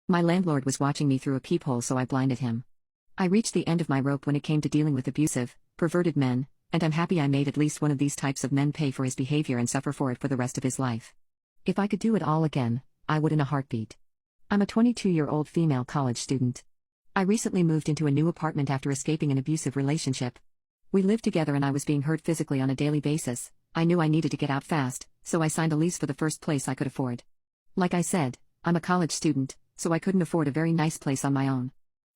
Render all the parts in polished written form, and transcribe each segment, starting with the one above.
My landlord was watching me through a peephole, so I blinded him. I reached the end of my rope when it came to dealing with abusive, perverted men, and I'm happy I made at least one of these types of men pay for his behavior and suffer for it for the rest of his life. If I could do it all again, I would in a heartbeat. I'm a 22-year-old female college student. I recently moved into a new apartment after escaping an abusive relationship. We lived together and I was being hurt physically on a daily basis. I knew I needed to get out fast, so I signed a lease for the first place I could afford. Like I said, I'm a college student, so I couldn't afford a very nice place on my own.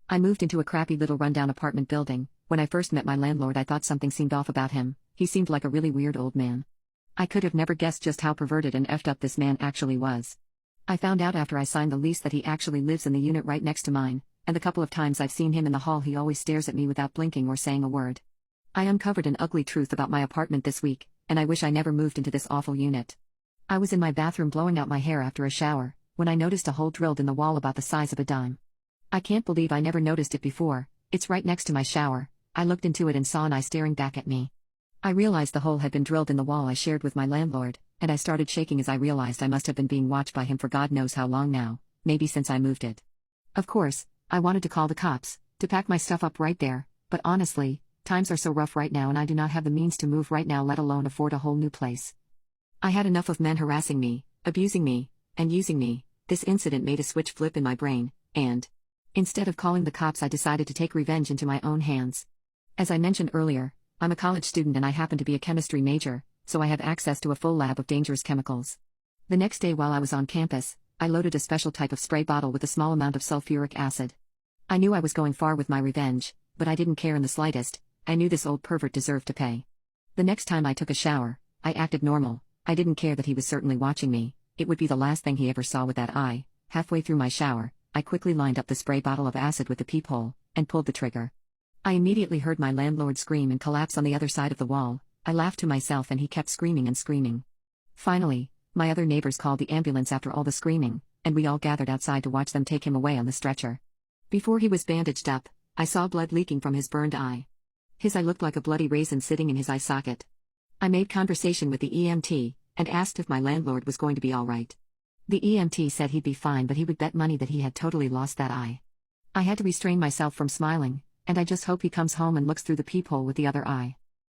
I moved into a crappy little rundown apartment building. When I first met my landlord, I thought something seemed off about him. He seemed like a really weird old man. I could have never guessed just how perverted and effed up this man actually was. I found out after I signed the lease that he actually lives in the unit right next to mine, and the couple of times I've seen him in the hall he always stares at me without blinking or saying a word. I uncovered an ugly truth about my apartment this week, and I wish I never moved into this awful unit. I was in my bathroom blowing out my hair after a shower, when I noticed a hole drilled in the wall about the size of a dime. I can't believe I never noticed it before. It's right next to my shower. I looked into it and saw an eye staring back at me. I realized the hole had been drilled in the wall I shared with my landlord, and I started shaking as I realized I must have been being watched by him for God knows how long now, maybe since I moved it. Of course, I wanted to call the cops, to pack my stuff up right there, but honestly, times are so rough right now and I do not have the means to move right now, let alone afford a whole new place. I had enough of men harassing me, abusing me, and using me. This incident made a switch flip in my brain, and instead of calling the cops, I decided to take revenge into my own hands. As I mentioned earlier, I'm a college student and I happen to be a chemistry major, so I have access to a full lab of dangerous chemicals. The next day while I was on campus, I loaded a special type of spray bottle with a small amount of sulfuric acid. I knew I was going far with my revenge, but I didn't care in the slightest. I knew this old pervert deserved to pay. The next time I took a shower, I acted normal. I didn't care that he was certainly watching me. It would be the last thing he ever saw with that eye. Halfway through my shower, I quickly lined up the spray bottle of acid with the peephole, and pulled the trigger. I immediately heard my landlord scream and collapse on the other side of the wall. I laughed to myself and he kept screaming and screaming. Finally, my other neighbors called the ambulance after all the screaming, and we all gathered outside to watch them take him away on the stretcher. Before he was bandaged up, I saw blood leaking from his burned eye. His eye looked like a bloody raisin sitting in his eye socket. I made conversation with the EMT, and asked if my landlord was going to be alright. The EMT said he'd be fine, but he would bet money that he had totally lost that eye. I had to restrain myself from smiling, and I just hope he comes home and looks through the peephole with the other eye.